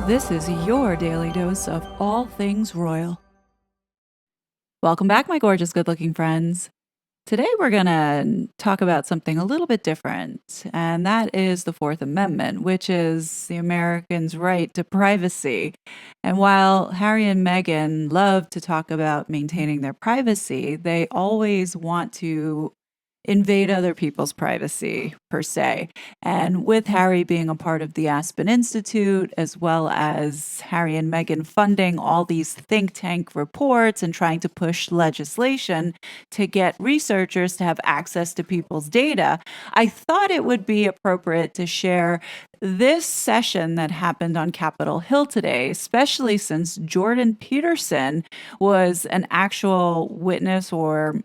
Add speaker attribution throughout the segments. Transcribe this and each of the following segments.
Speaker 1: This is your daily dose of all things royal. Welcome back, my gorgeous, good-looking friends. Today we're going to talk about something a little bit different, and that is the Fourth Amendment, which is the Americans' right to privacy. And while Harry and Meghan love to talk about maintaining their privacy, they always want to invade other people's privacy, per se. And with Harry being a part of the Aspen Institute, as well as Harry and Meghan funding all these think tank reports and trying to push legislation to get researchers to have access to people's data, I thought it would be appropriate to share this session that happened on Capitol Hill today, especially since Jordon Peterson was an actual witness or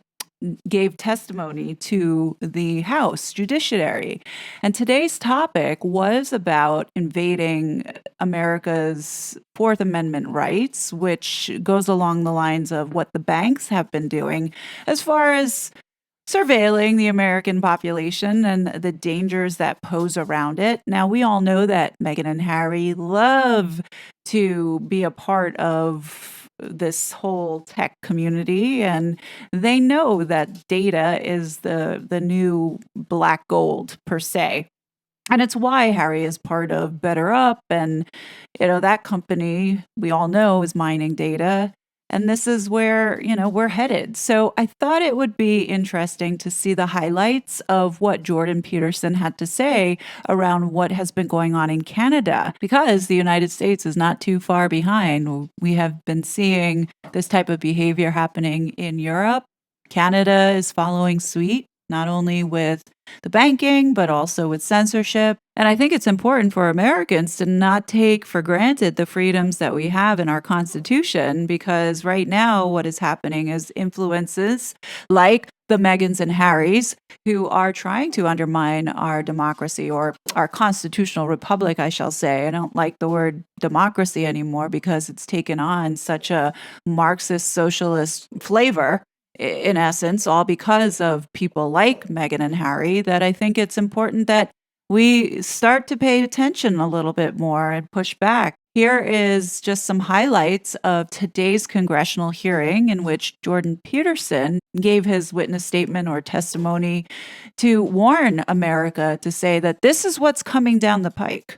Speaker 1: gave testimony to the House Judiciary. And today's topic was about invading America's Fourth Amendment rights, which goes along the lines of what the banks have been doing as far as surveilling the American population and the dangers that pose around it. Now, we all know that Meghan and Harry love to be a part of this whole tech community, and they know that data is the new black gold, per se. And it's why Harry is part of Better Up, and that company we all know is mining data. And this is where, we're headed. So I thought it would be interesting to see the highlights of what Jordon Peterson had to say around what has been going on in Canada, because the United States is not too far behind. We have been seeing this type of behavior happening in Europe. Canada is following suit, not only with the banking, but also with censorship. And I think it's important for Americans to not take for granted the freedoms that we have in our Constitution, because right now what is happening is influences like the Meghans and Harrys who are trying to undermine our democracy, or our constitutional republic, I shall say. I don't like the word democracy anymore because it's taken on such a Marxist socialist flavor, in essence, all because of people like Meghan and Harry, that I think it's important that we start to pay attention a little bit more and push back. Here is just some highlights of today's congressional hearing in which Jordon Peterson gave his witness statement or testimony to warn America, to say that this is what's coming down the pike.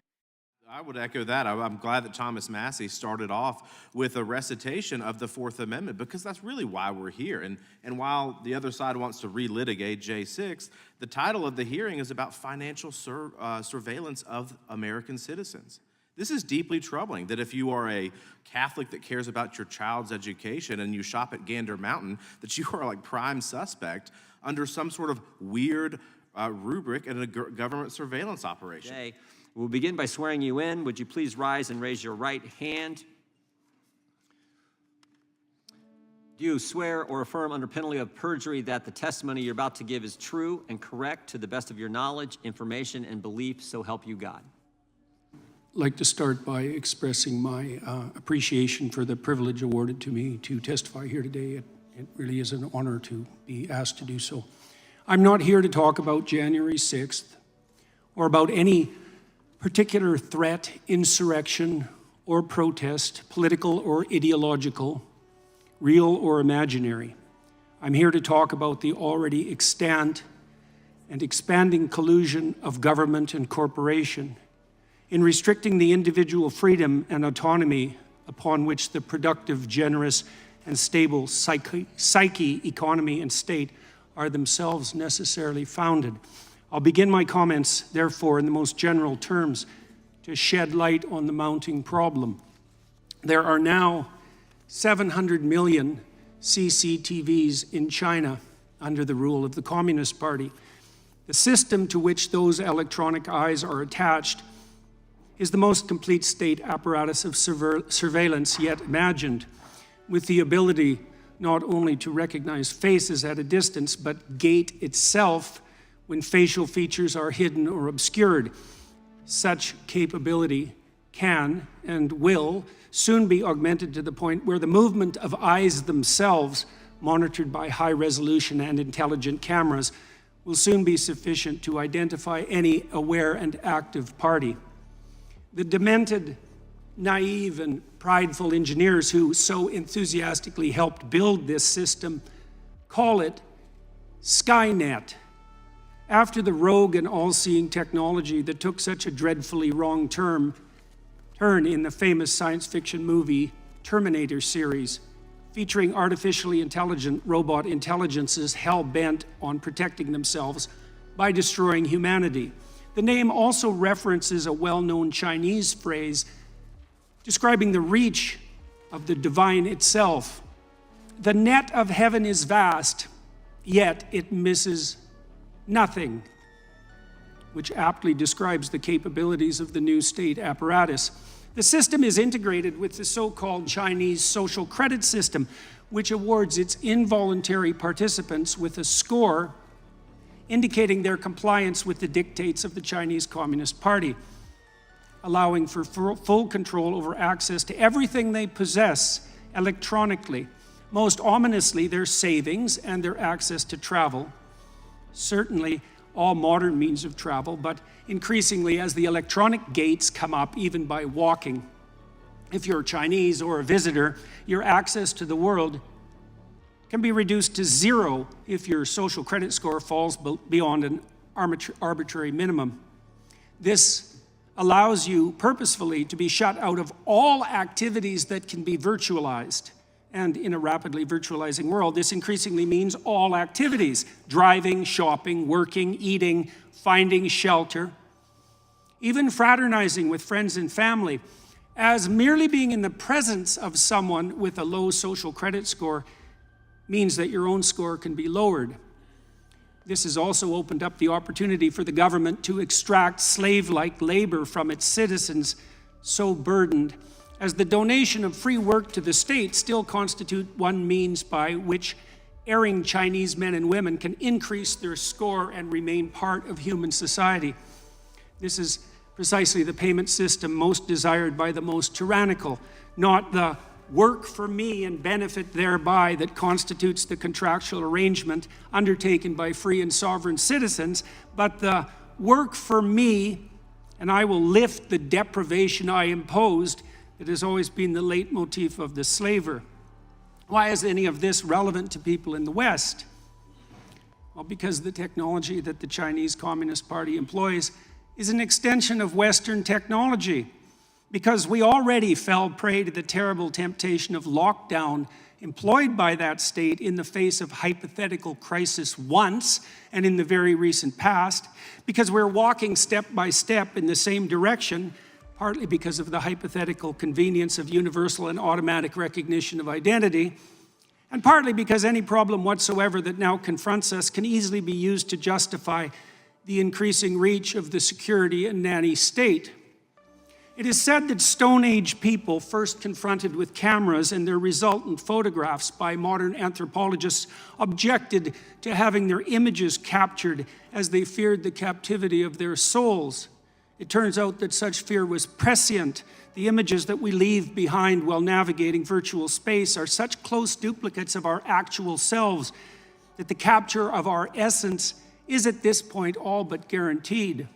Speaker 2: I would echo that. I'm glad that Thomas Massey started off with a recitation of the Fourth Amendment, because that's really why we're here. And while the other side wants to relitigate J6, the title of the hearing is about financial surveillance of American citizens. This is deeply troubling, that if you are a Catholic that cares about your child's education and you shop at Gander Mountain, that you are like prime suspect under some sort of weird rubric in a government surveillance operation.
Speaker 3: Today, we'll begin by swearing you in. Would you please rise and raise your right hand? Do you swear or affirm under penalty of perjury that the testimony you're about to give is true and correct to the best of your knowledge, information, and belief, so help you God?
Speaker 4: I'd like to start by expressing my appreciation for the privilege awarded to me to testify here today. It really is an honor to be asked to do so. I'm not here to talk about January 6th or about any particular threat, insurrection, or protest, political or ideological, real or imaginary. I'm here to talk about the already extant and expanding collusion of government and corporation in restricting the individual freedom and autonomy upon which the productive, generous, and stable psyche, economy, and state are themselves necessarily founded. I'll begin my comments, therefore, in the most general terms to shed light on the mounting problem. There are now 700 million CCTVs in China under the rule of the Communist Party. The system to which those electronic eyes are attached is the most complete state apparatus of surveillance yet imagined, with the ability not only to recognize faces at a distance, but gait itself when facial features are hidden or obscured. Such capability can and will soon be augmented to the point where the movement of eyes themselves, monitored by high-resolution and intelligent cameras, will soon be sufficient to identify any aware and active party. The demented, naive, and prideful engineers who so enthusiastically helped build this system call it Skynet, after the rogue and all-seeing technology that took such a dreadfully wrong turn in the famous science fiction movie Terminator series, featuring artificially intelligent robot intelligences hell-bent on protecting themselves by destroying humanity. The name also references a well-known Chinese phrase describing the reach of the divine itself. The net of heaven is vast, yet it misses nothing, which aptly describes the capabilities of the new state apparatus. The system is integrated with the so-called Chinese social credit system, which awards its involuntary participants with a score indicating their compliance with the dictates of the Chinese Communist Party, allowing for full control over access to everything they possess electronically. Most ominously, their savings and their access to travel. Certainly all modern means of travel, but increasingly as the electronic gates come up, even by walking. If you're Chinese or a visitor, your access to the world can be reduced to zero if your social credit score falls beyond an arbitrary minimum. This allows you purposefully to be shut out of all activities that can be virtualized. And in a rapidly virtualizing world, this increasingly means all activities: driving, shopping, working, eating, finding shelter, even fraternizing with friends and family, as merely being in the presence of someone with a low social credit score means that your own score can be lowered. This has also opened up the opportunity for the government to extract slave-like labor from its citizens, so burdened, as the donation of free work to the state still constitute one means by which erring Chinese men and women can increase their score and remain part of human society. This is precisely the payment system most desired by the most tyrannical, not the work for me and benefit thereby that constitutes the contractual arrangement undertaken by free and sovereign citizens, but the work for me and I will lift the deprivation I imposed that has always been the leitmotif of the slaver. Why is any of this relevant to people in the West? Well, because the technology that the Chinese Communist Party employs is an extension of Western technology. Because we already fell prey to the terrible temptation of lockdown employed by that state in the face of hypothetical crisis once and in the very recent past. Because we're walking step by step in the same direction, partly because of the hypothetical convenience of universal and automatic recognition of identity, and partly because any problem whatsoever that now confronts us can easily be used to justify the increasing reach of the security and nanny state. It is said that Stone Age people, first confronted with cameras and their resultant photographs by modern anthropologists, objected to having their images captured as they feared the captivity of their souls. It turns out that such fear was prescient. The images that we leave behind while navigating virtual space are such close duplicates of our actual selves that the capture of our essence is at this point all but guaranteed.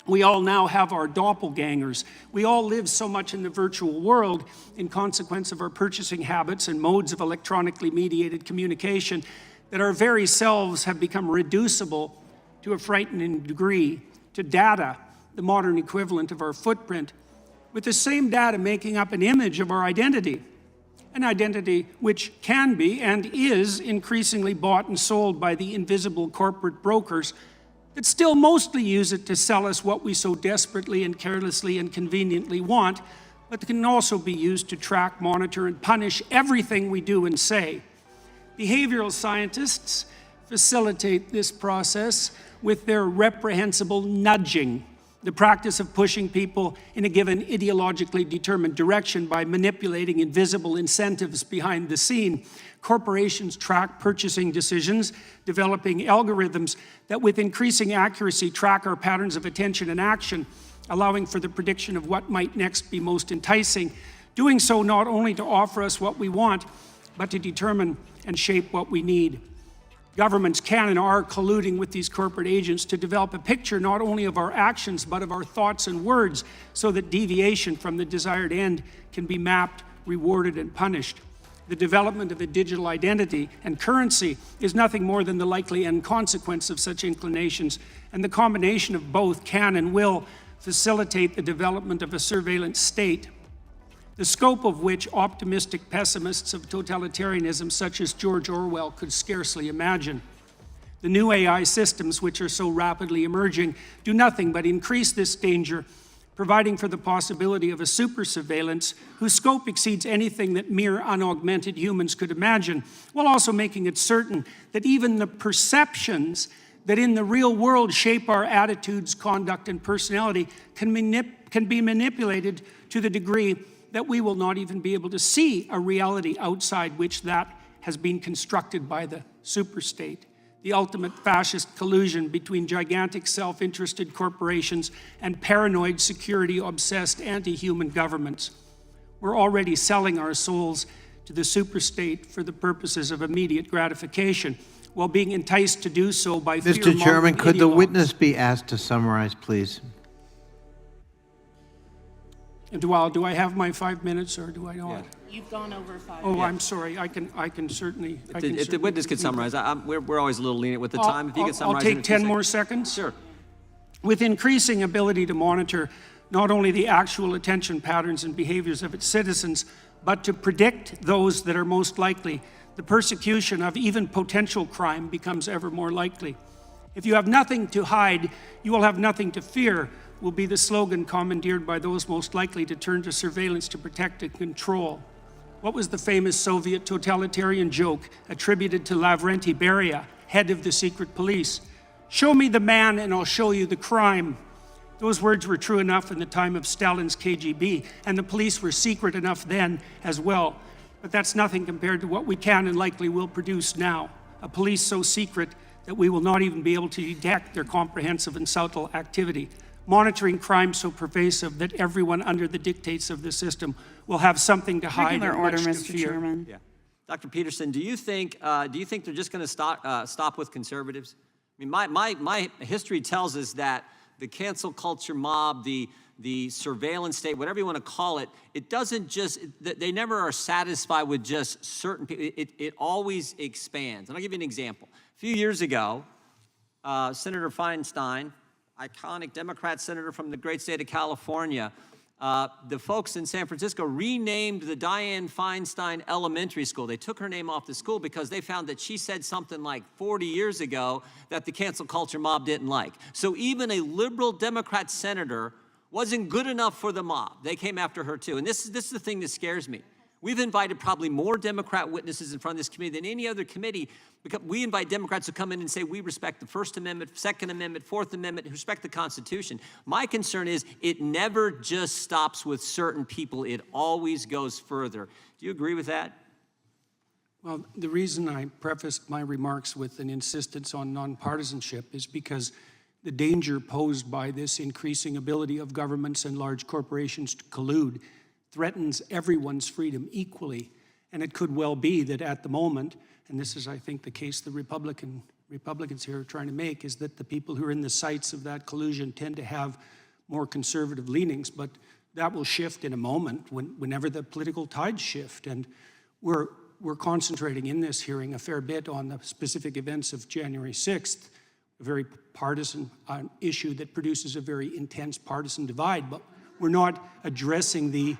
Speaker 4: We all now have our doppelgangers. We all live so much in the virtual world in consequence of our purchasing habits and modes of electronically mediated communication that our very selves have become reducible to a frightening degree to data, the modern equivalent of our footprint, with the same data making up an image of our identity, an identity which can be and is increasingly bought and sold by the invisible corporate brokers that still mostly use it to sell us what we so desperately and carelessly and conveniently want, but that can also be used to track, monitor, and punish everything we do and say. Behavioral scientists facilitate this process with their reprehensible nudging, the practice of pushing people in a given ideologically determined direction by manipulating invisible incentives behind the scene. Corporations track purchasing decisions, developing algorithms that with increasing accuracy track our patterns of attention and action, allowing for the prediction of what might next be most enticing, doing so not only to offer us what we want, but to determine and shape what we need. Governments can and are colluding with these corporate agents to develop a picture not only of our actions, but of our thoughts and words, so that deviation from the desired end can be mapped, rewarded, and punished. The development of a digital identity and currency is nothing more than the likely end consequence of such inclinations, and the combination of both can and will facilitate the development of a surveillance state, the scope of which optimistic pessimists of totalitarianism such as George Orwell could scarcely imagine. The new AI systems, which are so rapidly emerging, do nothing but increase this danger, providing for the possibility of a super surveillance whose scope exceeds anything that mere unaugmented humans could imagine, while also making it certain that even the perceptions that in the real world shape our attitudes, conduct, and personality can be manipulated to the degree that we will not even be able to see a reality outside which that has been constructed by the superstate. The ultimate fascist collusion between gigantic self-interested corporations and paranoid security-obsessed anti-human governments. We're already selling our souls to the superstate for the purposes of immediate gratification, while being enticed to do so by
Speaker 5: Mr. Chairman, could the witness be asked to summarize, please?
Speaker 4: And do I have my 5 minutes, or do I not?
Speaker 3: Yeah.
Speaker 6: You've gone over 5
Speaker 4: Oh,
Speaker 6: minutes.
Speaker 4: I'm sorry. I can certainly.
Speaker 3: If the witness could summarize, we're always a little lenient with the time. If you could summarize
Speaker 4: I'll
Speaker 3: in
Speaker 4: take
Speaker 3: a few
Speaker 4: 10 more
Speaker 3: seconds.
Speaker 4: seconds.
Speaker 3: Sure.
Speaker 4: With increasing ability to monitor not only the actual attention patterns and behaviors of its citizens, but to predict those that are most likely, the persecution of even potential crime becomes ever more likely. If you have nothing to hide, you will have nothing to fear, will be the slogan commandeered by those most likely to turn to surveillance to protect and control. What was the famous Soviet totalitarian joke attributed to Lavrenti Beria, head of the secret police? Show me the man and I'll show you the crime. Those words were true enough in the time of Stalin's KGB, and the police were secret enough then as well. But that's nothing compared to what we can and likely will produce now. A police so secret that we will not even be able to detect their comprehensive and subtle activity. Monitoring crime so pervasive that everyone under the dictates of the system will have something to hide
Speaker 6: Regular
Speaker 4: and
Speaker 6: order,
Speaker 4: much to
Speaker 6: Mr.
Speaker 4: fear.
Speaker 6: Chairman.
Speaker 3: Yeah. Dr. Peterson, do you think they're just going to stop with conservatives? I mean, my history tells us that the cancel culture mob, the surveillance state, whatever you want to call it, it doesn't just, they never are satisfied with just certain people. It always expands. And I'll give you an example. A few years ago, Senator Feinstein, iconic Democrat senator from the great state of California, the folks in San Francisco renamed the Dianne Feinstein Elementary School. They took her name off the school because they found that she said something like 40 years ago that the cancel culture mob didn't like. So even a liberal Democrat senator wasn't good enough for the mob. They came after her too. And this is the thing that scares me. We've invited probably more Democrat witnesses in front of this committee than any other committee, because we invite Democrats to come in and say we respect the First Amendment, Second Amendment, Fourth Amendment, respect the Constitution. My concern is it never just stops with certain people. It always goes further. Do you agree with that?
Speaker 4: Well, the reason I prefaced my remarks with an insistence on nonpartisanship is because the danger posed by this increasing ability of governments and large corporations to collude threatens everyone's freedom equally. And it could well be that at the moment, and this is, I think, the case the Republicans here are trying to make, is that the people who are in the sights of that collusion tend to have more conservative leanings, but that will shift in a moment whenever the political tides shift. And we're concentrating in this hearing a fair bit on the specific events of January 6th, a very partisan issue that produces a very intense partisan divide, but we're not addressing the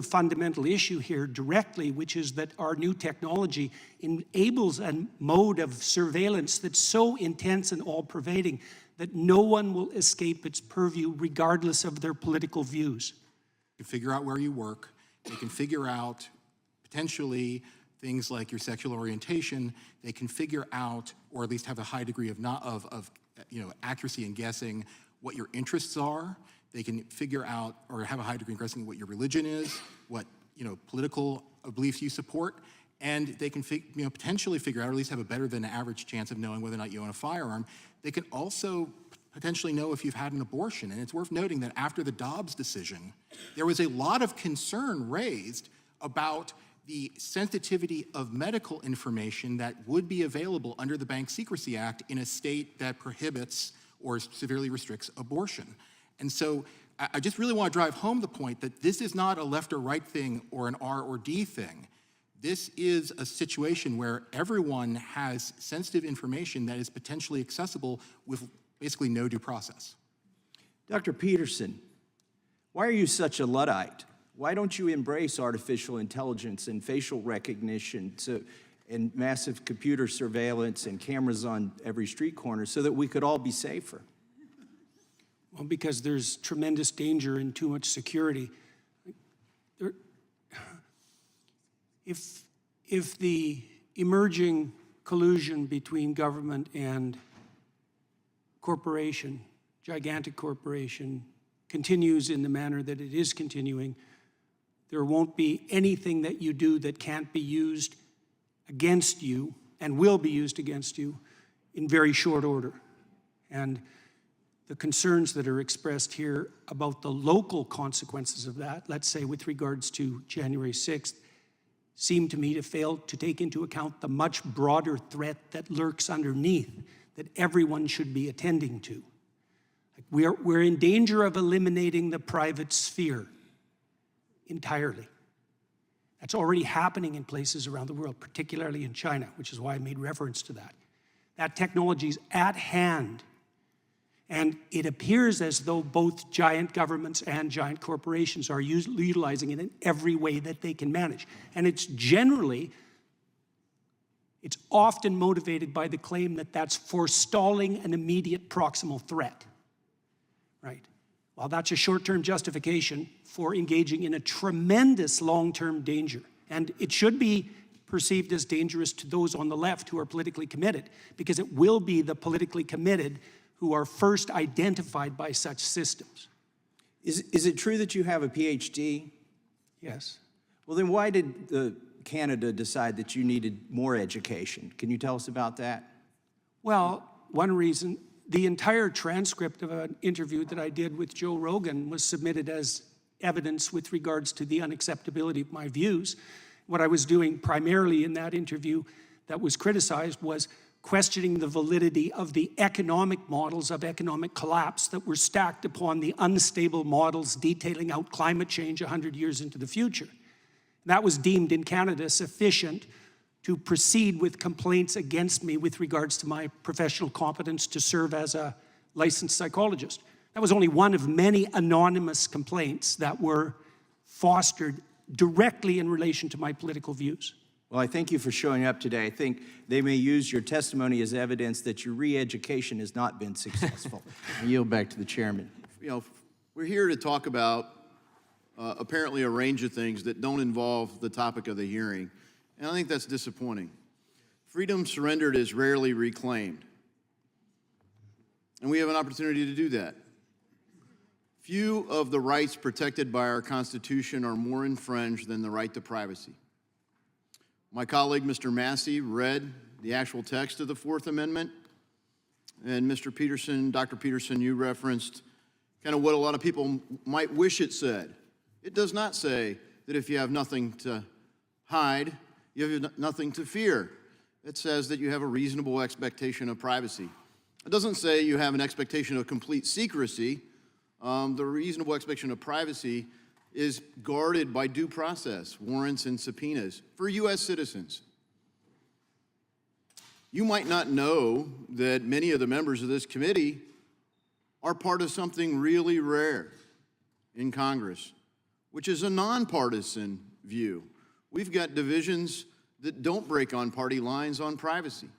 Speaker 4: fundamental issue here directly, which is that our new technology enables a mode of surveillance that's so intense and all-pervading that no one will escape its purview regardless of their political views.
Speaker 7: They can figure out where you work. They can figure out potentially things like your sexual orientation. They can figure out, or at least have a high degree of accuracy in guessing what your interests are. They can figure out, or have a high degree of guessing what your religion is, what political beliefs you support, and they can potentially figure out, or at least have a better than average chance of knowing whether or not you own a firearm. They can also potentially know if you've had an abortion. And it's worth noting that after the Dobbs decision, there was a lot of concern raised about the sensitivity of medical information that would be available under the Bank Secrecy Act in a state that prohibits or severely restricts abortion. And so I just really want to drive home the point that this is not a left or right thing or an R or D thing. This is a situation where everyone has sensitive information that is potentially accessible with basically no due process.
Speaker 6: Dr. Peterson, why are you such a Luddite? Why don't you embrace artificial intelligence and facial recognition and massive computer surveillance and cameras on every street corner so that we could all be safer?
Speaker 4: Well, because there's tremendous danger and too much security. If the emerging collusion between government and corporation, gigantic corporation, continues in the manner that it is continuing, there won't be anything that you do that can't be used against you and will be used against you in very short order. And the concerns that are expressed here about the local consequences of that, let's say with regards to January 6th, seem to me to fail to take into account the much broader threat that lurks underneath that everyone should be attending to. We're in danger of eliminating the private sphere entirely. That's already happening in places around the world, particularly in China, which is why I made reference to that. That technology is at hand. And it appears as though both giant governments and giant corporations are utilizing it in every way that they can manage. And it's often motivated by the claim that that's forestalling an immediate proximal threat, right? Well, that's a short-term justification for engaging in a tremendous long-term danger. And it should be perceived as dangerous to those on the left who are politically committed, because it will be the politically committed who are first identified by such systems.
Speaker 6: Is it true that you have a PhD?
Speaker 4: Yes.
Speaker 6: Well, then why did Canada decide that you needed more education? Can you tell us about that?
Speaker 4: Well, one reason, the entire transcript of an interview that I did with Joe Rogan was submitted as evidence with regards to the unacceptability of my views. What I was doing primarily in that interview that was criticized was questioning the validity of the economic models of economic collapse that were stacked upon the unstable models detailing out climate change 100 years into the future. That was deemed in Canada sufficient to proceed with complaints against me with regards to my professional competence to serve as a licensed psychologist. That was only one of many anonymous complaints that were fostered directly in relation to my political views.
Speaker 6: Well, I thank you for showing up today. I think they may use your testimony as evidence that your re-education has not been successful. I yield back to the chairman.
Speaker 8: You know, we're here to talk about apparently a range of things that don't involve the topic of the hearing, and I think that's disappointing. Freedom surrendered is rarely reclaimed, and we have an opportunity to do that. Few of the rights protected by our Constitution are more infringed than the right to privacy. My colleague, Mr. Massey, read the actual text of the Fourth Amendment, and Mr. Peterson, Dr. Peterson, you referenced kind of what a lot of people might wish it said. It does not say that if you have nothing to hide, you have nothing to fear. It says that you have a reasonable expectation of privacy. It doesn't say you have an expectation of complete secrecy. The reasonable expectation of privacy is guarded by due process, warrants and subpoenas for U.S. citizens. You might not know that many of the members of this committee are part of something really rare in Congress, which is a nonpartisan view. We've got divisions that don't break on party lines on privacy.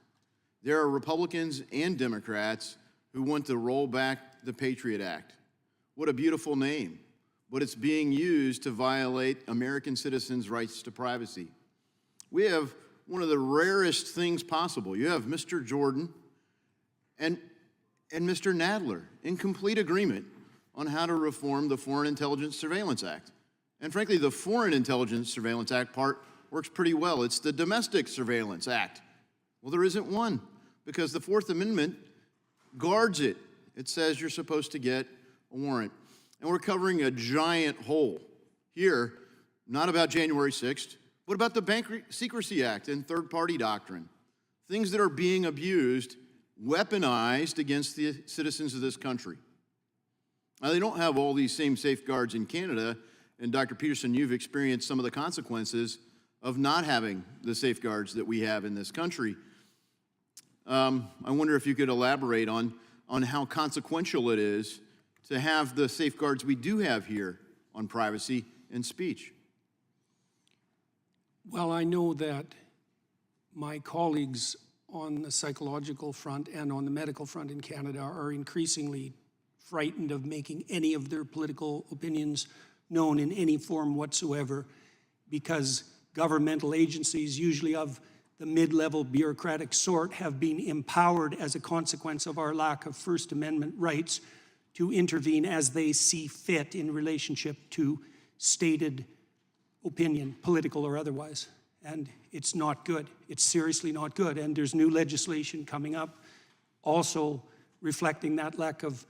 Speaker 8: There are Republicans and Democrats who want to roll back the Patriot Act. What a beautiful name. But it's being used to violate American citizens' rights to privacy. We have one of the rarest things possible. You have Mr. Jordon and Mr. Nadler in complete agreement on how to reform the Foreign Intelligence Surveillance Act. And frankly, the Foreign Intelligence Surveillance Act part works pretty well. It's the Domestic Surveillance Act. Well, there isn't one, because the Fourth Amendment guards it. It says you're supposed to get a warrant. And we're covering a giant hole here, not about January 6th, What about the Bank Secrecy Act and third-party doctrine? Things that are being abused, weaponized against the citizens of this country. Now, they don't have all these same safeguards in Canada, and Dr. Peterson, you've experienced some of the consequences of not having the safeguards that we have in this country. I wonder if you could elaborate on how consequential it is to have the safeguards we do have here on privacy and speech.
Speaker 4: Well, I know that my colleagues on the psychological front and on the medical front in Canada are increasingly frightened of making any of their political opinions known in any form whatsoever, because governmental agencies, usually of the mid-level bureaucratic sort, have been empowered as a consequence of our lack of First Amendment rights to intervene as they see fit in relationship to stated opinion, political or otherwise. And it's not good. It's seriously not good. And there's new legislation coming up also reflecting that lack of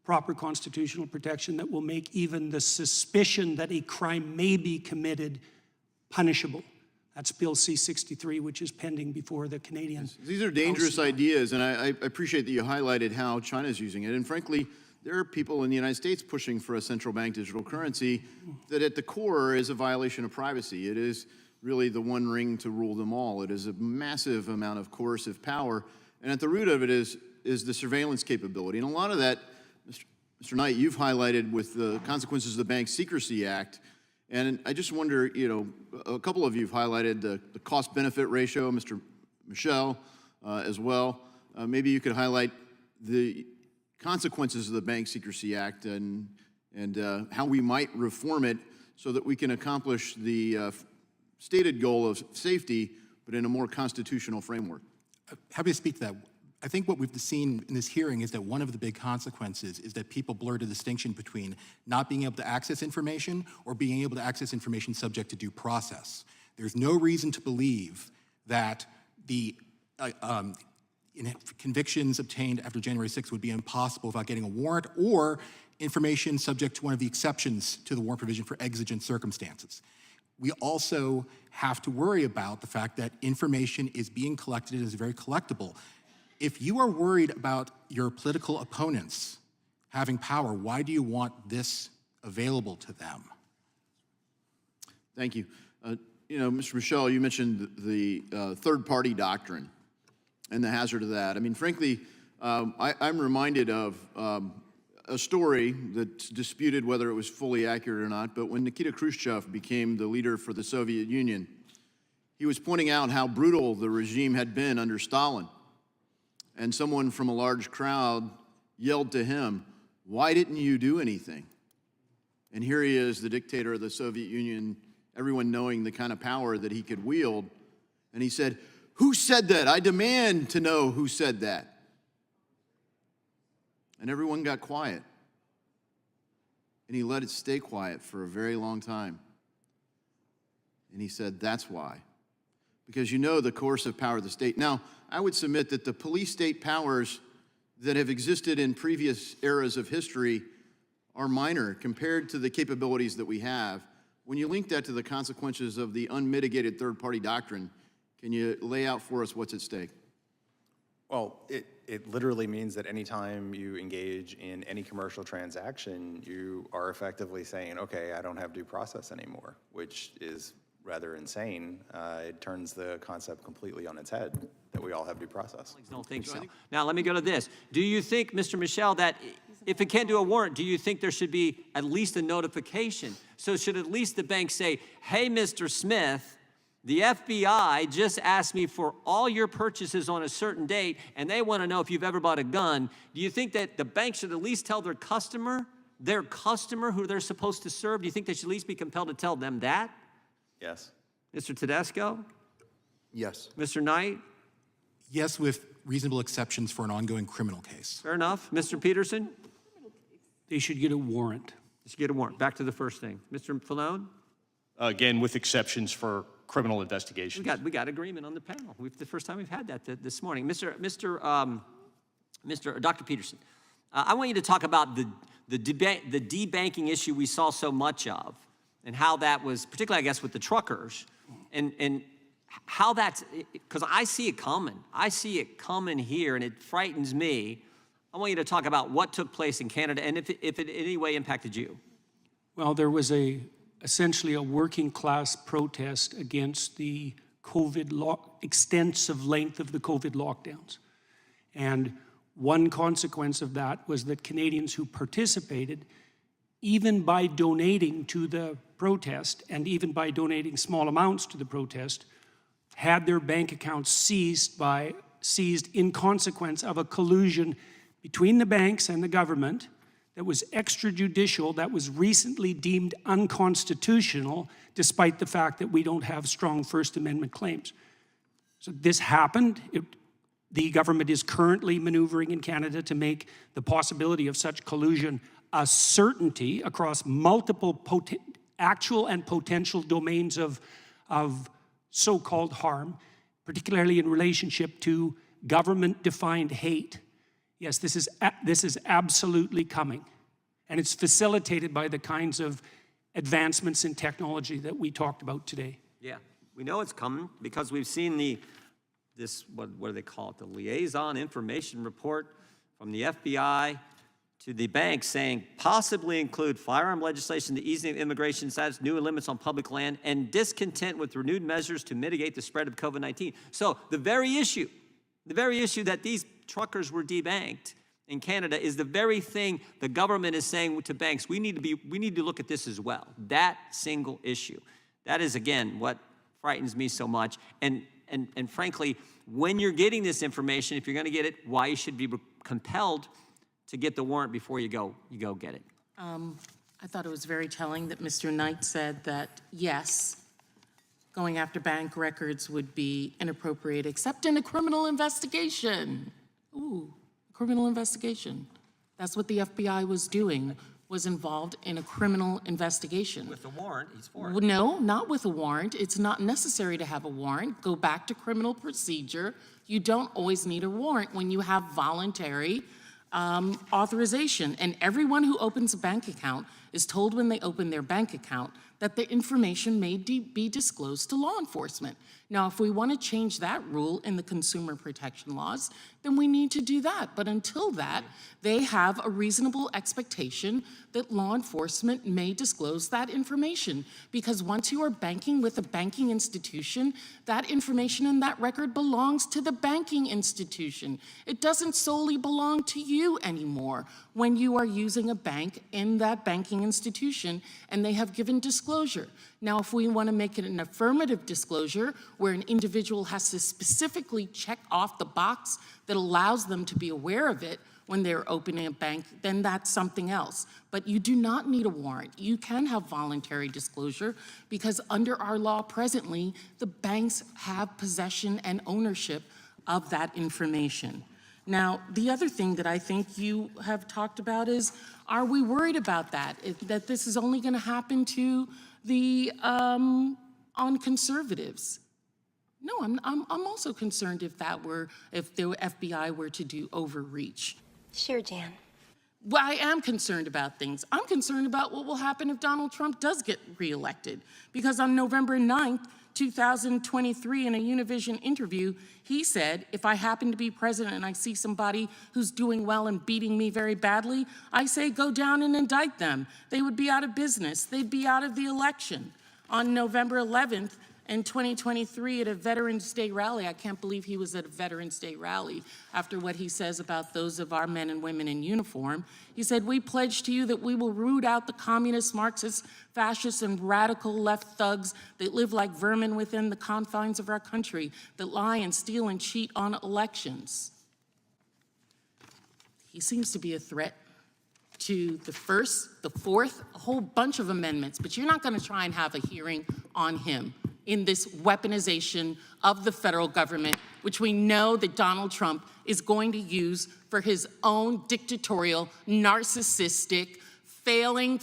Speaker 4: proper constitutional protection that will make even the suspicion that a crime may be committed punishable. That's Bill C-63, which is pending before the Canadian
Speaker 8: These are dangerous ideas, and I appreciate that you highlighted how China's using it. And frankly, there are people in the United States pushing for a central bank digital currency that at the core is a violation of privacy. It is really the one ring to rule them all. It is a massive amount of coercive power, and at the root of it is the surveillance capability. And a lot of that, Mr. Knight, you've highlighted with the consequences of the Bank Secrecy Act. And I just wonder, you know, a couple of you have highlighted the cost-benefit ratio, Mr. Michel as well. Maybe you could highlight the consequences of the Bank Secrecy Act and how we might reform it so that we can accomplish the stated goal of safety, but in a more constitutional framework.
Speaker 7: Happy to speak to that. I think what we've seen in this hearing is that one of the big consequences is that people blur the distinction between not being able to access information or being able to access information subject to due process. There's no reason to believe that the convictions obtained after January 6th would be impossible without getting a warrant, or information subject to one of the exceptions to the warrant provision for exigent circumstances. We also have to worry about the fact that information is being collected and is very collectible. If you are worried about your political opponents having power, why do you want this available to them?
Speaker 8: Thank you. You know, Mr. Michel, you mentioned the third-party doctrine and the hazard of that. I mean, frankly, I'm reminded of a story that's disputed whether it was fully accurate or not, but when Nikita Khrushchev became the leader for the Soviet Union, he was pointing out how brutal the regime had been under Stalin. And someone from a large crowd yelled to him, "Why didn't you do anything?" And here he is, the dictator of the Soviet Union, everyone knowing the kind of power that he could wield. And he said, "Who said that? I demand to know who said that." And everyone got quiet. And he let it stay quiet for a very long time. And he said, "That's why. Because you know the coercive power of the state." Now, I would submit that the police state powers that have existed in previous eras of history are minor compared to the capabilities that we have. When you link that to the consequences of the unmitigated third-party doctrine, can you lay out for us what's at stake?
Speaker 9: Well, it literally means that anytime you engage in any commercial transaction, you are effectively saying, okay, I don't have due process anymore, which is rather insane. It turns the concept completely on its head that we all have due process.
Speaker 3: I don't think so. Now, let me go to this. Do you think, Mr. Michel, that if it can't do a warrant, do you think there should be at least a notification? So should at least the bank say, "Hey, Mr. Smith, the FBI just asked me for all your purchases on a certain date, and they want to know if you've ever bought a gun." Do you think that the bank should at least tell their customer who they're supposed to serve? Do you think they should at least be compelled to tell them that?
Speaker 9: Yes.
Speaker 3: Mr. Tedesco?
Speaker 8: Yes.
Speaker 3: Mr. Knight?
Speaker 7: Yes, with reasonable exceptions for an ongoing criminal case.
Speaker 3: Fair enough. Mr. Peterson?
Speaker 4: They should get a warrant.
Speaker 3: They should get a warrant. Back to the first thing. Mr. Falone?
Speaker 10: Again, with exceptions for criminal investigations.
Speaker 3: We got agreement on the panel. The first time we've had that this morning. Dr. Peterson, I want you to talk about the debanking issue we saw so much of, and how that was, particularly I guess with the truckers, and how that's, because I see it coming. I see it coming here, and it frightens me. I want you to talk about what took place in Canada and if it in any way impacted you.
Speaker 4: Well, there was essentially a working class protest against the extensive length of the COVID lockdowns. And one consequence of that was that Canadians who participated, even by donating to the protest and even by donating small amounts to the protest, had their bank accounts seized in consequence of a collusion between the banks and the government that was extrajudicial, that was recently deemed unconstitutional, despite the fact that we don't have strong First Amendment claims. So this happened. The government is currently maneuvering in Canada to make the possibility of such collusion a certainty across multiple actual and potential domains of so-called harm, particularly in relationship to government-defined hate. Yes, this is absolutely coming, and it's facilitated by the kinds of advancements in technology that we talked about today.
Speaker 3: Yeah, we know it's coming because we've seen what do they call it? The liaison information report from the FBI to the bank saying possibly include firearm legislation, the easing of immigration status, new limits on public land, and discontent with renewed measures to mitigate the spread of COVID-19. So the very issue that these truckers were debanked in Canada is the very thing the government is saying to banks, we need to look at this as well. That single issue. That is, again, what frightens me so much. And frankly, when you're getting this information, if you're going to get it, why you should be compelled to get the warrant before you go get it.
Speaker 11: I thought it was very telling that Mr. Knight said that, yes, going after bank records would be inappropriate, except in a criminal investigation. Ooh, criminal investigation. That's what the FBI was doing, was involved in a criminal investigation.
Speaker 3: With the warrant, he's for it.
Speaker 11: No, not with a warrant. It's not necessary to have a warrant. Go back to criminal procedure. You don't always need a warrant when you have voluntary authorization. And everyone who opens a bank account is told when they open their bank account that the information may be disclosed to law enforcement. Now, if we want to change that rule in the consumer protection laws, then we need to do that. But until that, they have a reasonable expectation that law enforcement may disclose that information. Because once you are banking with a banking institution, that information in that record belongs to the banking institution. It doesn't solely belong to you anymore when you are using a bank in that banking institution and they have given disclosure. Now, if we want to make it an affirmative disclosure where an individual has to specifically check off the box that allows them to be aware of it when they're opening a bank, then that's something else. But you do not need a warrant. You can have voluntary disclosure because under our law presently, the banks have possession and ownership of that information. Now, the other thing that I think you have talked about is, are we worried about that? That this is only going to happen to the on conservatives? No, I'm also concerned if the FBI were to do overreach.
Speaker 12: Sure, Jan.
Speaker 11: Well, I am concerned about things. I'm concerned about what will happen if Donald Trump does get reelected. Because on November 9th, 2023, in a Univision interview, he said, if I happen to be president and I see somebody who's doing well and beating me very badly, I say go down and indict them. They would be out of business. They'd be out of the election. On November 11th, in 2023 at a Veterans Day rally. I can't believe he was at a Veterans Day rally after what he says about those of our men and women in uniform. He said, we pledge to you that we will root out the communists, Marxists, fascists, and radical left thugs that live like vermin within the confines of our country, that lie and steal and cheat on elections. He seems to be a threat to the first, the fourth, a whole bunch of amendments, but you're not going to try and have a hearing on him in this weaponization of the federal government, which we know that Donald Trump is going to use for his own dictatorial, narcissistic, failing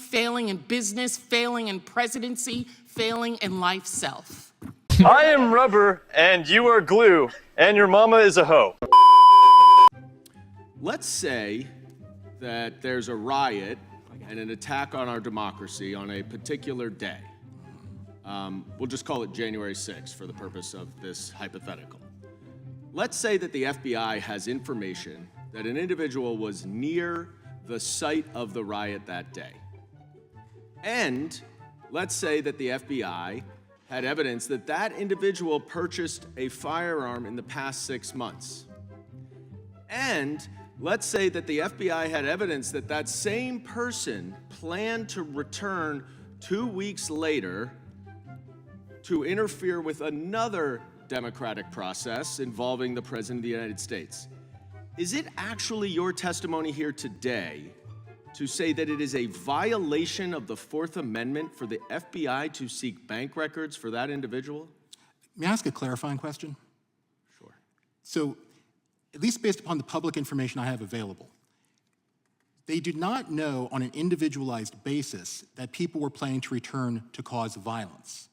Speaker 11: in business, failing in presidency, failing in life self.
Speaker 13: I am rubber and you are glue, and your mama is a hoe.
Speaker 2: Let's say that there's a riot and an attack on our democracy on a particular day.
Speaker 10: we'll just call it January 6th for the purpose of this hypothetical. Let's say that the FBI has information that an individual was near the site of the riot that day. And let's say that the FBI had evidence that that individual purchased a firearm in the past 6 months. And let's say that the FBI had evidence that that same person planned to return 2 weeks later to interfere with another democratic process involving the President of the United States. Is it actually your testimony here today to say that it is a violation of the Fourth Amendment for the FBI to seek bank records for that individual?
Speaker 7: May I ask a clarifying question?
Speaker 10: Sure.
Speaker 7: So, at least based upon the public information I have available, they did not know on an individualized basis that people were planning to return to cause violence.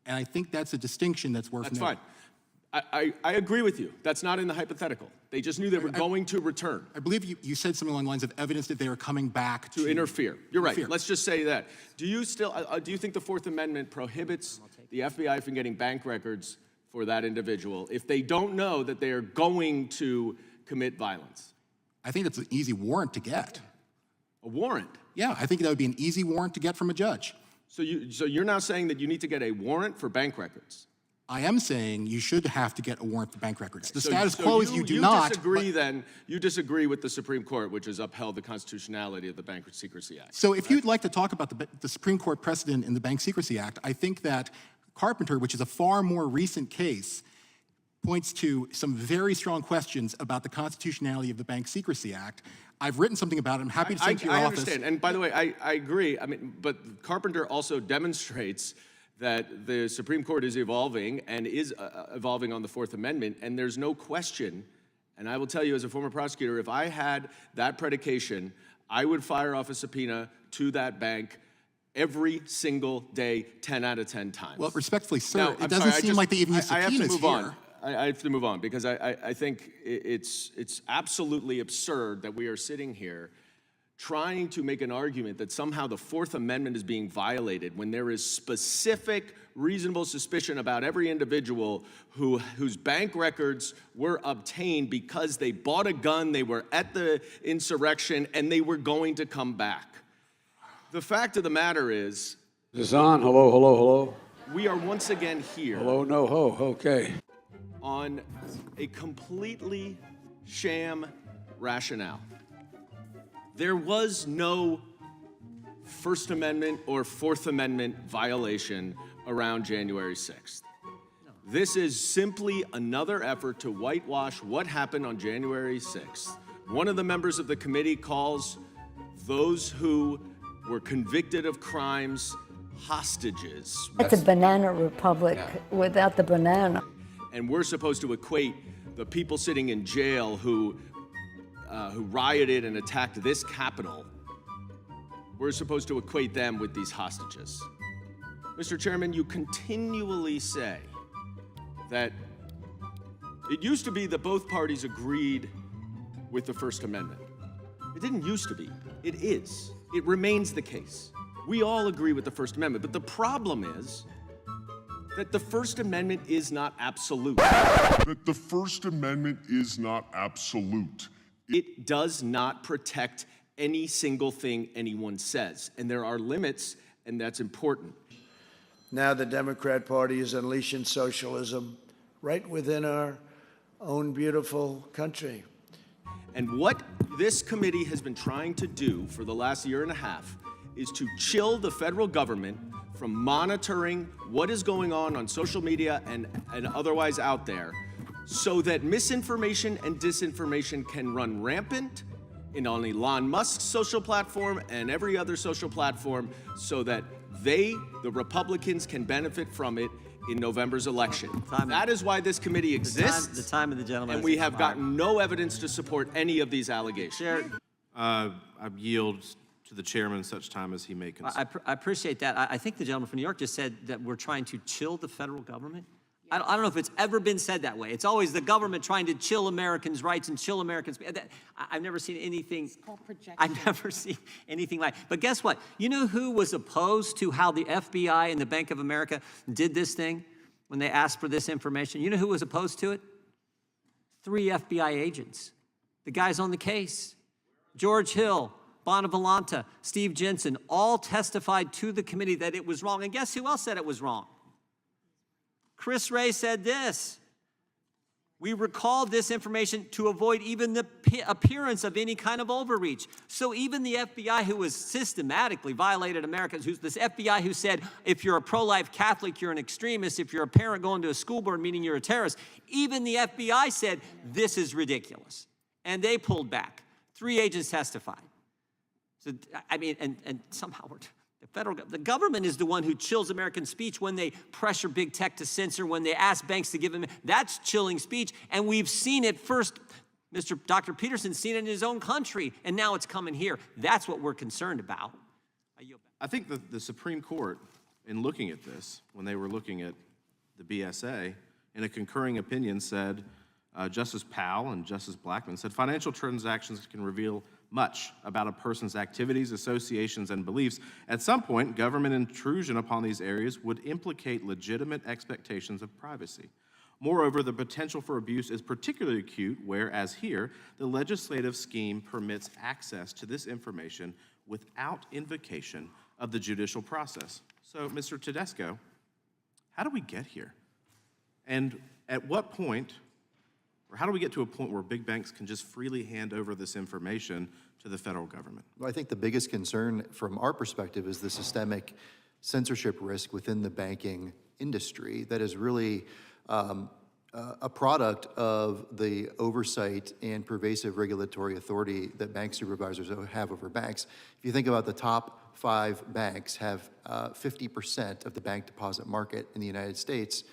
Speaker 7: And I think that's a distinction that's worth noting.
Speaker 10: That's fine. I agree with you. That's not in the hypothetical. They just knew they were going to return.
Speaker 7: I believe you said something along the lines of evidence that they were coming back
Speaker 10: to interfere. You're right. Let's just say that. Do you still, do you think the Fourth Amendment prohibits the FBI from getting bank records for that individual if they don't know that they are going to commit violence?
Speaker 7: I think that's an easy warrant to get.
Speaker 10: A warrant?
Speaker 7: Yeah, I think that would be an easy warrant to get from a judge.
Speaker 10: So you're now saying that you need to get a warrant for bank records?
Speaker 7: I am saying you should have to get a warrant for bank records. The status quo is you do not.
Speaker 10: You disagree with the Supreme Court, which has upheld the constitutionality of the Bank Secrecy Act.
Speaker 7: So if you'd like to talk about the Supreme Court precedent in the Bank Secrecy Act, I think that Carpenter, which is a far more recent case, points to some very strong questions about the constitutionality of the Bank Secrecy Act. I've written something about it. I'm happy to send to your office.
Speaker 10: I understand. And by the way, I agree. I mean, but Carpenter also demonstrates that the Supreme Court is evolving and is evolving on the Fourth Amendment, and there's no question, and I will tell you as a former prosecutor, if I had that predication, I would fire off a subpoena to that bank every single day, 10 out of 10 times.
Speaker 7: Well, respectfully, sir, it doesn't seem like they even use subpoenas here.
Speaker 10: I have to move on. I have to move on because I think it's absolutely absurd that we are sitting here trying to make an argument that somehow the Fourth Amendment is being violated when there is specific, reasonable suspicion about every individual whose bank records were obtained because they bought a gun, they were at the insurrection, and they were going to come back. The fact of the matter is...
Speaker 12: Is this on? Hello, hello, hello?
Speaker 10: We are once again here...
Speaker 12: Hello, no ho, okay.
Speaker 10: ...on a completely sham rationale. There was no First Amendment or Fourth Amendment violation around January 6th. This is simply another effort to whitewash what happened on January 6th. One of the members of the committee calls those who were convicted of crimes hostages.
Speaker 14: It's a banana republic without the banana.
Speaker 10: And we're supposed to equate the people sitting in jail who rioted and attacked this Capitol, we're supposed to equate them with these hostages. Mr. Chairman, you continually say that it used to be that both parties agreed with the First Amendment. It didn't used to be. It is. It remains the case. We all agree with the First Amendment, but the problem is that the First Amendment is not absolute.
Speaker 15: That the First Amendment is not absolute.
Speaker 10: It does not protect any single thing anyone says, and there are limits, and that's important.
Speaker 16: Now the Democrat Party is unleashing socialism right within our own beautiful country.
Speaker 10: And what this committee has been trying to do for the last year and a half is to chill the federal government from monitoring what is going on social media and otherwise out there, so that misinformation and disinformation can run rampant on Elon Musk's social platform and every other social platform, so that the Republicans, can benefit from it in November's election. That is why this committee exists.
Speaker 3: The time of the gentleman.
Speaker 10: And we have gotten no evidence to support any of these allegations.
Speaker 2: I yield to the chairman such time as he may consider.
Speaker 3: I appreciate that. I think the gentleman from New York just said that we're trying to chill the federal government. I don't know if it's ever been said that way. It's always the government trying to chill Americans' rights and chill Americans. I've never seen anything. I've never seen anything like. But guess what? You know who was opposed to how the FBI and the Bank of America did this thing when they asked for this information? You know who was opposed to it? 3 FBI agents. The guys on the case. George Hill, Bonavolanta, Steve Jensen, all testified to the committee that it was wrong. And guess who else said it was wrong? Chris Wray said this: we recalled this information to avoid even the appearance of any kind of overreach. So even the FBI, who was systematically violated Americans, this FBI who said, if you're a pro-life Catholic, you're an extremist. If you're a parent going to a school board meeting, you're a terrorist. Even the FBI said, this is ridiculous. And they pulled back. 3 agents testified. So, I mean, and somehow the government is the one who chills American speech when they pressure big tech to censor, when they ask banks to give them. That's chilling speech, and we've seen it first. Dr. Peterson's seen it in his own country, and now it's coming here. That's what we're concerned about.
Speaker 2: I think the Supreme Court, in looking at this, when they were looking at the BSA, in a concurring opinion said, Justice Powell and Justice Blackmun said, financial transactions can reveal much about a person's activities, associations, and beliefs. At some point, government intrusion upon these areas would implicate legitimate expectations of privacy. Moreover, the potential for abuse is particularly acute, whereas here, the legislative scheme permits access to this information without invocation of the judicial process. So, Mr. Tedesco, how do we get here? And at what point, or how do we get to a point where big banks can just freely hand over this information to the federal government?
Speaker 17: Well, I think the biggest concern from our perspective is the systemic censorship risk within the banking industry that is really a product of the oversight and pervasive regulatory authority that bank supervisors have over banks. If you think about the top 5 banks have 50% of the bank deposit market in the United States,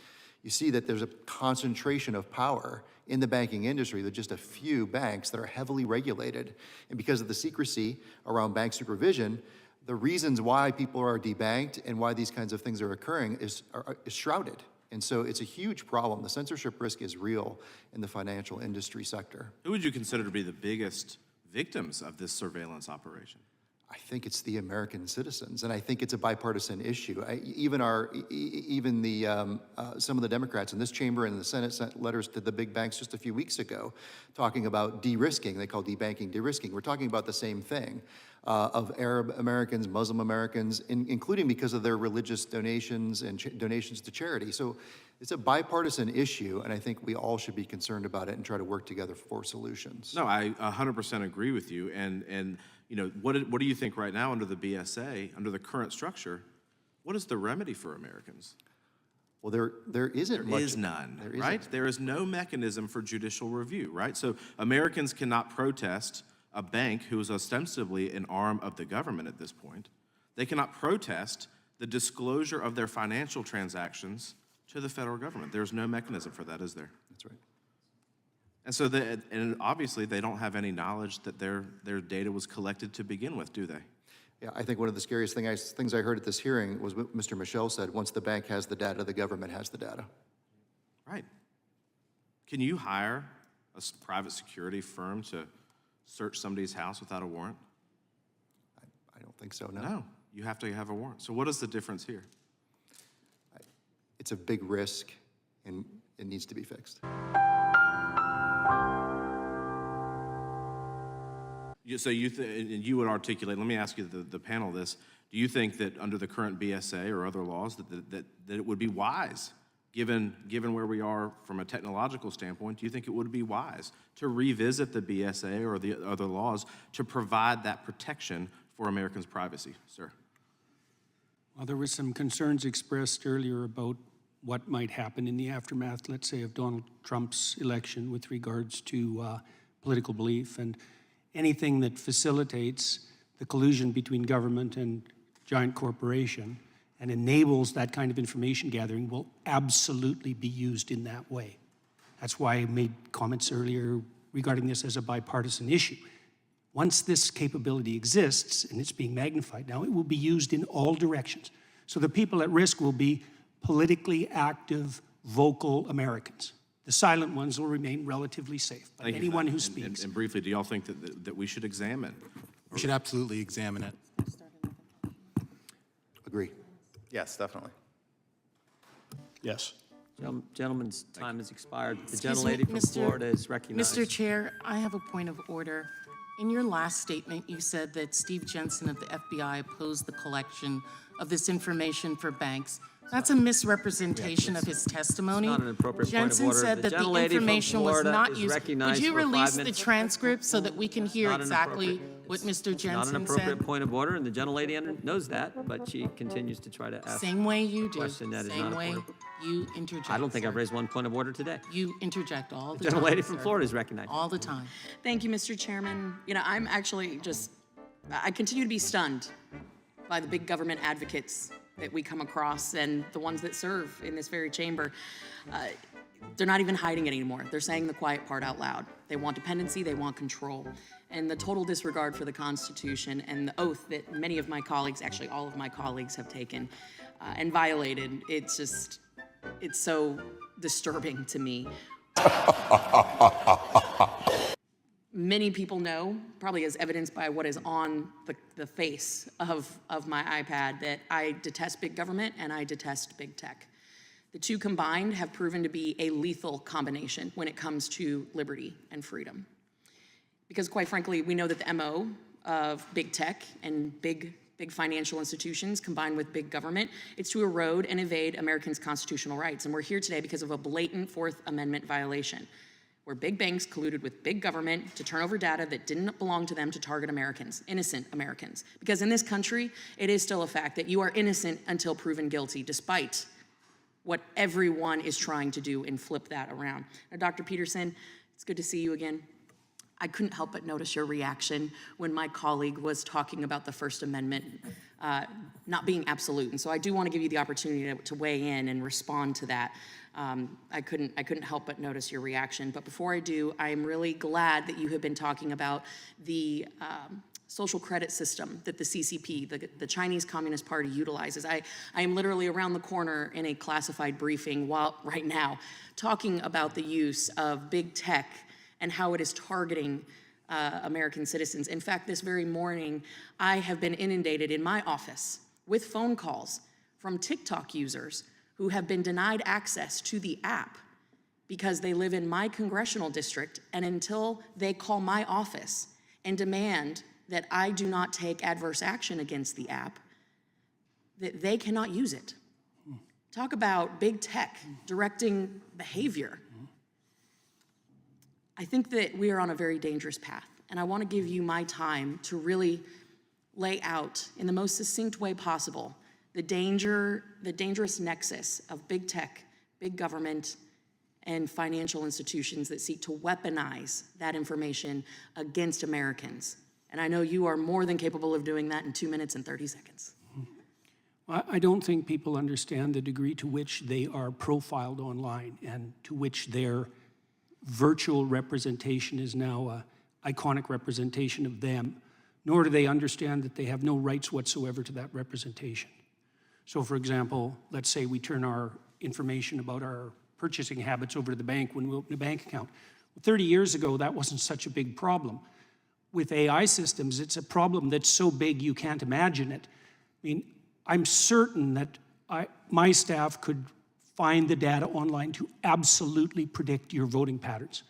Speaker 17: you see that there's a concentration of power in the banking industry. There's just a few banks that are heavily regulated. And because of the secrecy around bank supervision, the reasons why people are debanked and why these kinds of things are occurring is shrouded. And so it's a huge problem. The censorship risk is real in the financial industry sector.
Speaker 2: Who would you consider to be the biggest victims of this surveillance operation?
Speaker 17: I think it's the American citizens, and I think it's a bipartisan issue. Some of the Democrats in this chamber and in the Senate sent letters to the big banks just a few weeks ago talking about de-risking. They call debanking de-risking. We're talking about the same thing of Arab Americans, Muslim Americans, including because of their religious donations and donations to charity. So it's a bipartisan issue, and I think we all should be concerned about it and try to work together for solutions.
Speaker 2: No, I 100% agree with you. And you know, what do you think right now under the BSA, under the current structure, what is the remedy for Americans?
Speaker 17: Well, there isn't much.
Speaker 2: There is none, right? There is no mechanism for judicial review, right? So Americans cannot protest a bank who is ostensibly an arm of the government at this point. They cannot protest the disclosure of their financial transactions to the federal government. There's no mechanism for that, is there?
Speaker 17: That's right.
Speaker 2: And so, and obviously, they don't have any knowledge that their data was collected to begin with, do they?
Speaker 17: Yeah, I think one of the scariest things I heard at this hearing was what Mr. Michel said, once the bank has the data, the government has the data.
Speaker 2: Right. Can you hire a private security firm to search somebody's house without a warrant?
Speaker 17: I don't think so, no.
Speaker 2: No, you have to have a warrant. So what is the difference here?
Speaker 17: It's a big risk, and it needs to be fixed.
Speaker 2: So you would articulate, let me ask you the panel this, do you think that under the current BSA or other laws that it would be wise, given where we are from a technological standpoint, do you think it would be wise to revisit the BSA or the other laws to provide that protection for Americans' privacy, sir?
Speaker 4: Well, there were some concerns expressed earlier about what might happen in the aftermath, let's say, of Donald Trump's election with regards to political belief, and anything that facilitates the collusion between government and giant corporation and enables that kind of information gathering will absolutely be used in that way. That's why I made comments earlier regarding this as a bipartisan issue. Once this capability exists, and it's being magnified now, it will be used in all directions. So the people at risk will be politically active vocal Americans. The silent ones will remain relatively safe, but
Speaker 2: Thank you for
Speaker 4: anyone
Speaker 2: that.
Speaker 4: who
Speaker 2: And-
Speaker 4: speaks.
Speaker 2: And briefly, do y'all think that we should examine?
Speaker 7: We should absolutely examine it.
Speaker 17: Agree.
Speaker 9: Yes, definitely.
Speaker 12: Yes.
Speaker 3: Gentleman's time has expired. The
Speaker 11: Excuse me,
Speaker 3: gentlelady from Florida is recognized.
Speaker 11: Mr. Chair, I have a point of order. In your last statement, you said that Steve Jensen of the FBI opposed the collection of this information for banks. That's a misrepresentation of his testimony.
Speaker 3: Not an appropriate point of
Speaker 11: Jensen
Speaker 3: order.
Speaker 11: said
Speaker 3: The
Speaker 11: that the
Speaker 3: gentlelady from
Speaker 11: information was
Speaker 3: Florida
Speaker 11: not
Speaker 3: is
Speaker 11: used.
Speaker 3: recognized
Speaker 11: Would you
Speaker 3: for 5
Speaker 11: release the
Speaker 3: minutes.
Speaker 11: transcript so that we can hear
Speaker 3: Not an
Speaker 11: exactly
Speaker 3: appropriate-
Speaker 11: what Mr.
Speaker 3: Not an
Speaker 11: Jensen
Speaker 3: appropriate
Speaker 11: said?
Speaker 3: point of order, and the gentlelady knows that, but she continues to try to ask.
Speaker 11: Same way you do.
Speaker 3: question that is
Speaker 11: Same
Speaker 3: not
Speaker 11: way
Speaker 3: appropriate.
Speaker 11: you interject.
Speaker 3: I don't think
Speaker 11: sir.
Speaker 3: I've raised one point of order today.
Speaker 11: You interject all the
Speaker 3: The
Speaker 11: time.
Speaker 3: gentlelady from
Speaker 11: sir.
Speaker 3: Florida is recognized.
Speaker 11: All the time.
Speaker 18: Thank you, Mr. Chairman. You know, I'm actually I continue to be stunned by the big government advocates that we come across and the ones that serve in this very chamber. They're not even hiding it anymore. They're saying the quiet part out loud. They want dependency, they want control. And the total disregard for the Constitution and the oath that many of my colleagues, actually all of my colleagues, have taken and violated, it's so disturbing to me. Many people know, probably as evidenced by what is on the face of my iPad, that I detest big government and I detest big tech. The two combined have proven to be a lethal combination when it comes to liberty and freedom. Because quite frankly, we know that the MO of big tech and big financial institutions combined with big government, it's to erode and evade Americans' constitutional rights. And we're here today because of a blatant Fourth Amendment violation, where big banks colluded with big government to turn over data that didn't belong to them to target Americans, innocent Americans. Because in this country, it is still a fact that you are innocent until proven guilty, despite what everyone is trying to do and flip that around. Now, Dr. Peterson, it's good to see you again. I couldn't help but notice your reaction when my colleague was talking about the First Amendment not being absolute. And so I do want to give you the opportunity to weigh in and respond to that. I couldn't help but notice your reaction. But before I do, I am really glad that you have been talking about the social credit system that the CCP, the Chinese Communist Party, utilizes. I am literally around the corner in a classified briefing right now talking about the use of big tech and how it is targeting American citizens. In fact, this very morning, I have been inundated in my office with phone calls from TikTok users who have been denied access to the app because they live in my congressional district, and until they call my office and demand that I do not take adverse action against the app, that they cannot use it. Talk about big tech directing behavior. I think that we are on a very dangerous path, and I want to give you my time to really lay out in the most succinct way possible the dangerous nexus of big tech, big government, and financial institutions that seek to weaponize that information against Americans. And I know you are more than capable of doing that in 2 minutes and 30 seconds.
Speaker 4: I don't think people understand the degree to which they are profiled online and to which their virtual representation is now an iconic representation of them, nor do they understand that they have no rights whatsoever to that representation. So for example, let's say we turn our information about our purchasing habits over to the bank when we open a bank account. 30 years ago, that wasn't such a big problem. With AI systems, it's a problem that's so big you can't imagine it. I mean, I'm certain that my staff could find the data online to absolutely predict your voting patterns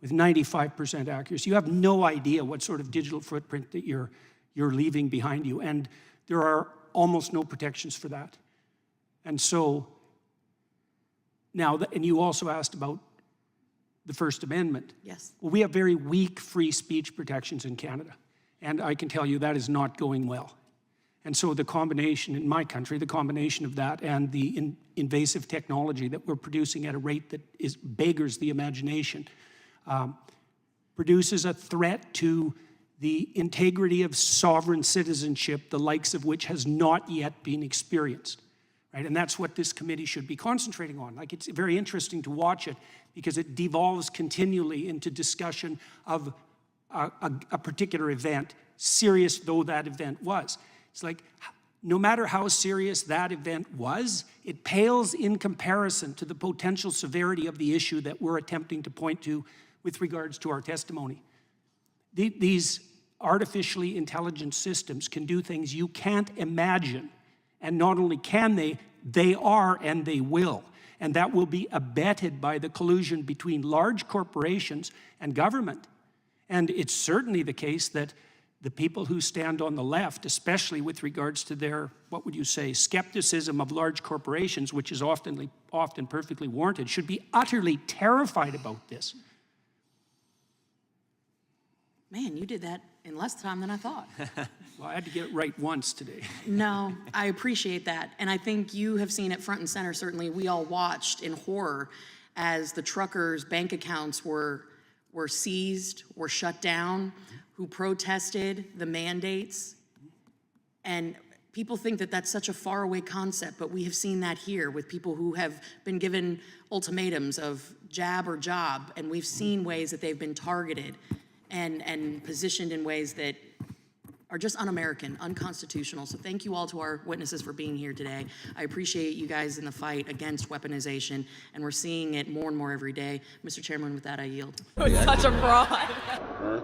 Speaker 4: with 95% accuracy. You have no idea what sort of digital footprint that you're leaving behind you, and there are almost no protections for that. And so now, and you also asked about the First Amendment.
Speaker 18: Yes.
Speaker 4: Well, we have very weak free speech protections in Canada, and I can tell you that is not going well. And so the combination in my country, the combination of that and the invasive technology that we're producing at a rate that beggars the imagination, produces a threat to the integrity of sovereign citizenship, the likes of which has not yet been experienced, right? And that's what this committee should be concentrating on. Like, it's very interesting to watch it because it devolves continually into discussion of a particular event, serious though that event was. It's like, no matter how serious that event was, it pales in comparison to the potential severity of the issue that we're attempting to point to with regards to our testimony. These artificially intelligent systems can do things you can't imagine. And not only can they are and they will. And that will be abetted by the collusion between large corporations and government. And it's certainly the case that the people who stand on the left, especially with regards to their, what would you say, skepticism of large corporations, which is often perfectly warranted, should be utterly terrified about this.
Speaker 18: Man, you did that in less time than I thought.
Speaker 4: Well, I had to get it right once today.
Speaker 18: No, I appreciate that. And I think you have seen it front and center. Certainly, we all watched in horror as the truckers' bank accounts were seized, were shut down, who protested the mandates. And people think that that's such a faraway concept, but we have seen that here with people who have been given ultimatums of jab or job, and we've seen ways that they've been targeted and positioned in ways that are just un-American, unconstitutional. So thank you all to our witnesses for being here today. I appreciate you guys in the fight against weaponization, and we're seeing it more and more every day. Mr. Chairman, with that, I yield.
Speaker 11: Such a fraud.